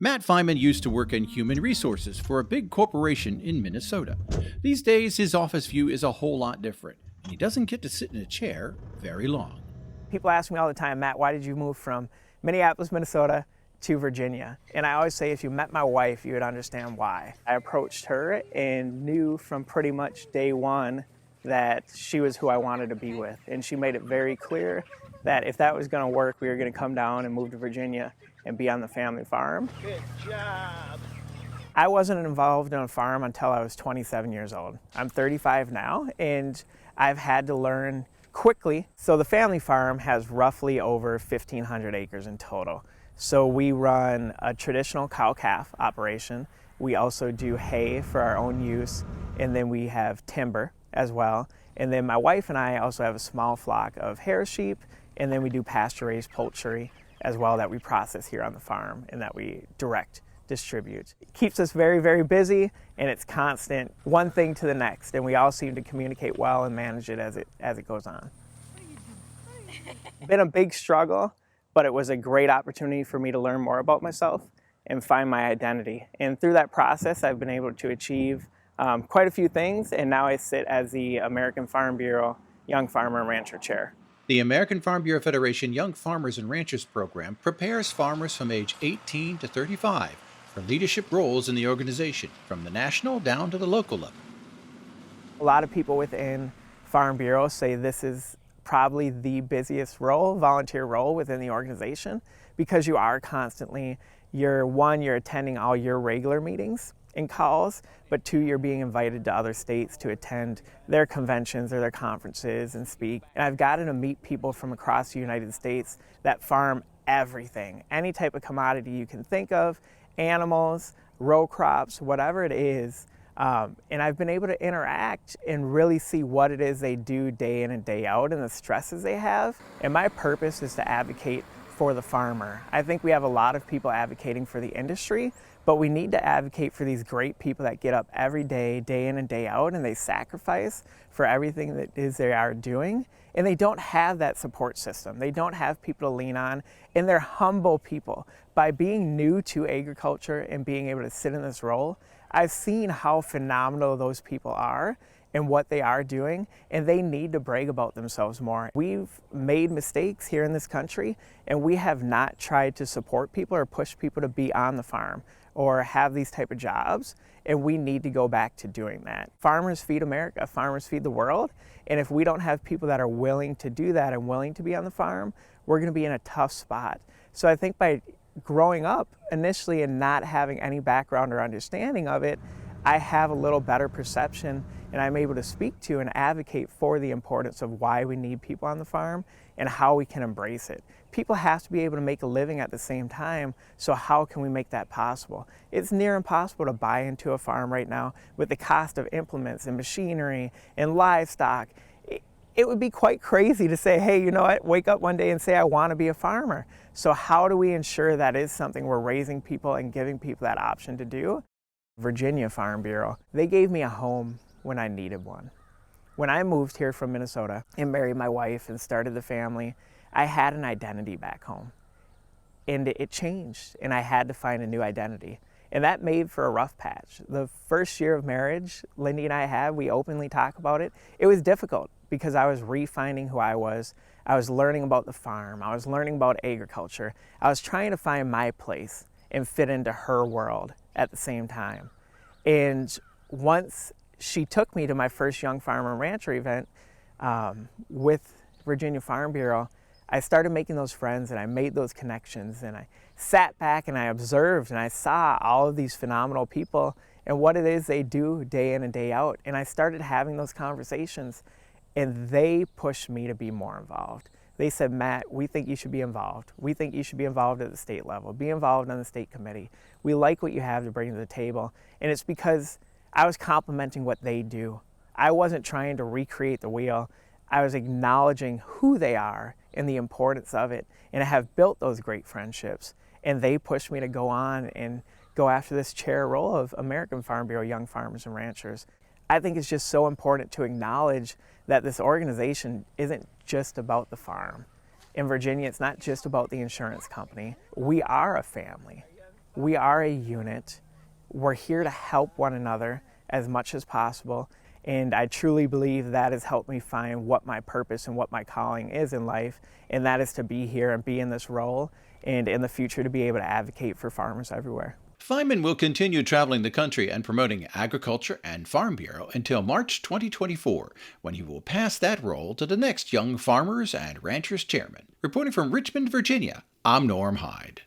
Matt Feynman used to work in human resources for a big corporation in Minnesota. These days, his office view is a whole lot different, and he doesn't get to sit in a chair very long. People ask me all the time, Matt, why did you move from Minneapolis, Minnesota to Virginia? And I always say, if you met my wife, you would understand why. I approached her and knew from pretty much day one that she was who I wanted to be with. And she made it very clear that if that was going to work, we were going to come down and move to Virginia and be on the family farm. Good job. I wasn't involved in a farm until I was 27 years old. I'm 35 now, and I've had to learn quickly. So the family farm has roughly over 1,500 acres in total. So we run a traditional cow-calf operation. We also do hay for our own use, and then we have timber as well. And then my wife and I also have a small flock of hair sheep, and then we do pasture-raised poultry as well that we process here on the farm and that we direct distribute. It keeps us very, very busy, and it's constant, one thing to the next, and we all seem to communicate well and manage it as it goes on. Been a big struggle, but it was a great opportunity for me to learn more about myself and find my identity. And through that process, I've been able to achieve quite a few things, and now I sit as the American Farm Bureau Young Farmer and Rancher Chair. The American Farm Bureau Federation Young Farmers and Ranchers program prepares farmers from age 18 to 35 for leadership roles in the organization, from the national down to the local level. A lot of people within Farm Bureau say this is probably the busiest role, volunteer role within the organization, because you are constantly, you're attending all your regular meetings and calls, but two, you're being invited to other states to attend their conventions or their conferences and speak. And I've gotten to meet people from across the United States that farm everything, any type of commodity you can think of, animals, row crops, whatever it is. And I've been able to interact and really see what it is they do day in and day out and the stresses they have. And my purpose is to advocate for the farmer. I think we have a lot of people advocating for the industry, but we need to advocate for these great people that get up every day, day in and day out, and they sacrifice for everything that is they are doing. And they don't have that support system. They don't have people to lean on, and they're humble people. By being new to agriculture and being able to sit in this role, I've seen how phenomenal those people are and what they are doing, and they need to brag about themselves more. We've made mistakes here in this country, and we have not tried to support people or push people to be on the farm or have these type of jobs, and we need to go back to doing that. Farmers feed America, farmers feed the world, and if we don't have people that are willing to do that and willing to be on the farm, we're gonna be in a tough spot. So I think by growing up initially and not having any background or understanding of it, I have a little better perception, and I'm able to speak to and advocate for the importance of why we need people on the farm and how we can embrace it. People have to be able to make a living at the same time, so how can we make that possible? It's near impossible to buy into a farm right now with the cost of implements and machinery and livestock. It would be quite crazy to say, hey, you know what, wake up one day and say, I want to be a farmer. So how do we ensure that is something we're raising people and giving people that option to do? Virginia Farm Bureau, they gave me a home when I needed one. When I moved here from Minnesota and married my wife and started the family, I had an identity back home. And it changed, and I had to find a new identity. And that made for a rough patch. The first year of marriage Lindy and I had, we openly talk about it. It was difficult because I was refining who I was. I was learning about the farm. I was learning about agriculture. I was trying to find my place and fit into her world at the same time. And once she took me to my first Young Farmer and Rancher event with Virginia Farm Bureau, I started making those friends and I made those connections, and I sat back and I observed and I saw all of these phenomenal people and what it is they do day in and day out. And I started having those conversations, and they pushed me to be more involved. They said, Matt, we think you should be involved. We think you should be involved at the state level. Be involved on the state committee. We like what you have to bring to the table. And it's because I was complimenting what they do. I wasn't trying to recreate the wheel. I was acknowledging who they are and the importance of it. And I have built those great friendships. And they pushed me to go on and go after this chair role of American Farm Bureau Young Farmers and Ranchers. I think it's just so important to acknowledge that this organization isn't just about the farm. In Virginia, it's not just about the insurance company. We are a family. we are a unit. We're here to help one another as much as possible. And I truly believe that has helped me find what my purpose and what my calling is in life. And that is to be here and be in this role, and in the future to be able to advocate for farmers everywhere. Feynman will continue traveling the country and promoting Agriculture and Farm Bureau until March 2024, when he will pass that role to the next Young Farmers and Ranchers Chairman. Reporting from Richmond, Virginia, I'm Norm Hyde.